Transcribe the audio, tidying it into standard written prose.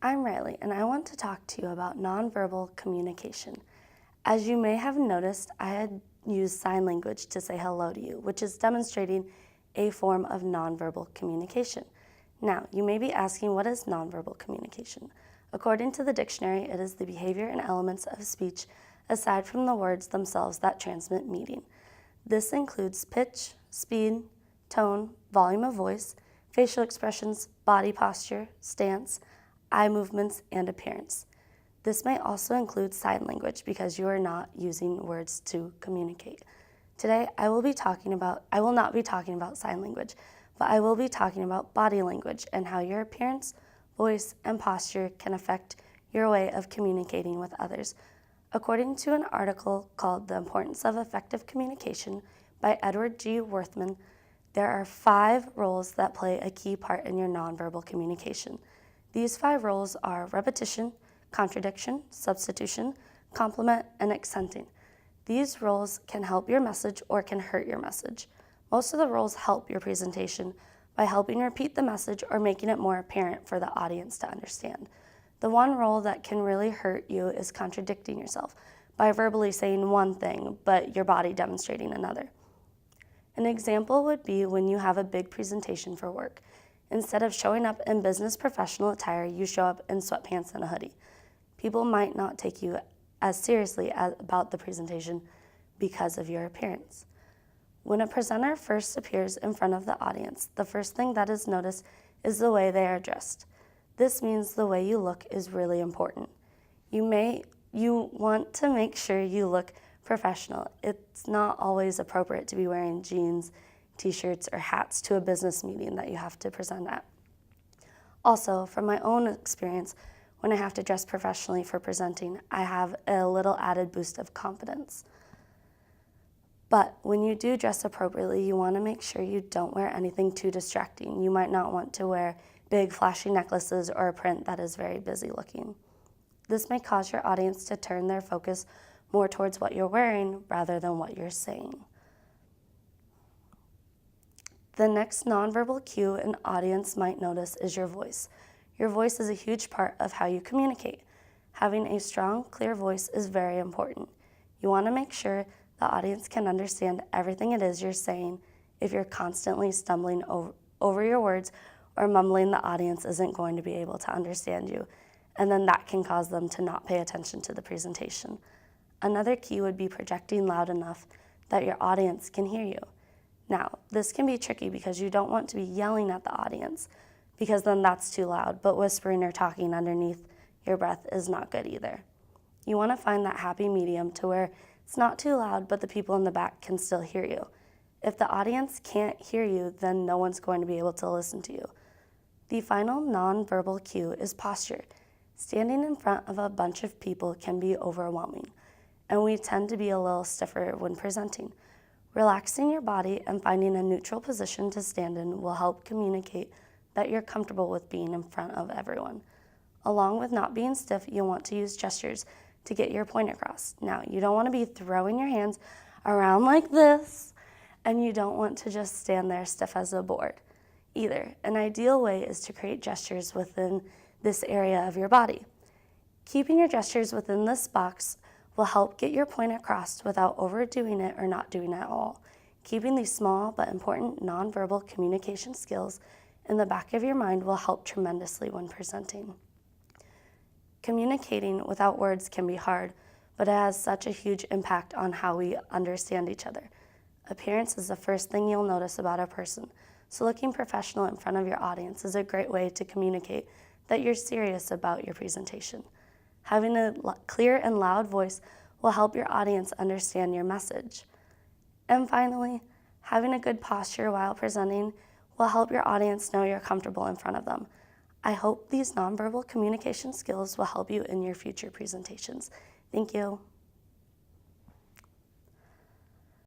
I'm Riley, and I want to talk to you about nonverbal communication. As you may have noticed, I had used sign language to say hello to you, which is demonstrating a form of nonverbal communication. Now, you may be asking, what is nonverbal communication? According to the dictionary, it is the behavior and elements of speech aside from the words themselves that transmit meaning. This includes pitch, speed, tone, volume of voice, facial expressions, body posture, stance, eye movements, and appearance. This may also include sign language because you are not using words to communicate. Today, I will not be talking about sign language, but I will be talking about body language and how your appearance, voice, and posture can affect your way of communicating with others. According to an article called The Importance of Effective Communication by Edward G. Worthman, there are 5 roles that play a key part in your nonverbal communication. These 5 roles are repetition, contradiction, substitution, complement, and accenting. These roles can help your message or can hurt your message. Most of the roles help your presentation by helping repeat the message or making it more apparent for the audience to understand. The one role that can really hurt you is contradicting yourself by verbally saying one thing, but your body demonstrating another. An example would be when you have a big presentation for work. Instead of showing up in business professional attire, you show up in sweatpants and a hoodie. People might not take you as seriously about the presentation because of your appearance. When a presenter first appears in front of the audience, the first thing that is noticed is the way they are dressed. This means the way you look is really important. You want to make sure you look professional. It's not always appropriate to be wearing jeans, t-shirts, or hats to a business meeting that you have to present at. Also, from my own experience, when I have to dress professionally for presenting, I have a little added boost of confidence. But when you do dress appropriately, you want to make sure you don't wear anything too distracting. You might not want to wear big flashy necklaces or a print that is very busy looking. This may cause your audience to turn their focus more towards what you're wearing rather than what you're saying. The next nonverbal cue an audience might notice is your voice. Your voice is a huge part of how you communicate. Having a strong, clear voice is very important. You want to make sure the audience can understand everything it is you're saying. If you're constantly stumbling over your words or mumbling, the audience isn't going to be able to understand you, and then that can cause them to not pay attention to the presentation. Another key would be projecting loud enough that your audience can hear you. Now, this can be tricky because you don't want to be yelling at the audience because then that's too loud, but whispering or talking underneath your breath is not good either. You want to find that happy medium to where it's not too loud, but the people in the back can still hear you. If the audience can't hear you, then no one's going to be able to listen to you. The final nonverbal cue is posture. Standing in front of a bunch of people can be overwhelming, and we tend to be a little stiffer when presenting. Relaxing your body and finding a neutral position to stand in will help communicate that you're comfortable with being in front of everyone. Along with not being stiff, you'll want to use gestures to get your point across. Now, you don't want to be throwing your hands around like this, and you don't want to just stand there stiff as a board either. An ideal way is to create gestures within this area of your body. Keeping your gestures within this box will help get your point across without overdoing it or not doing it at all. Keeping these small but important nonverbal communication skills in the back of your mind will help tremendously when presenting. Communicating without words can be hard, but it has such a huge impact on how we understand each other. Appearance is the first thing you'll notice about a person, so looking professional in front of your audience is a great way to communicate that you're serious about your presentation. Having a clear and loud voice will help your audience understand your message. And finally, having a good posture while presenting will help your audience know you're comfortable in front of them. I hope these nonverbal communication skills will help you in your future presentations. Thank you.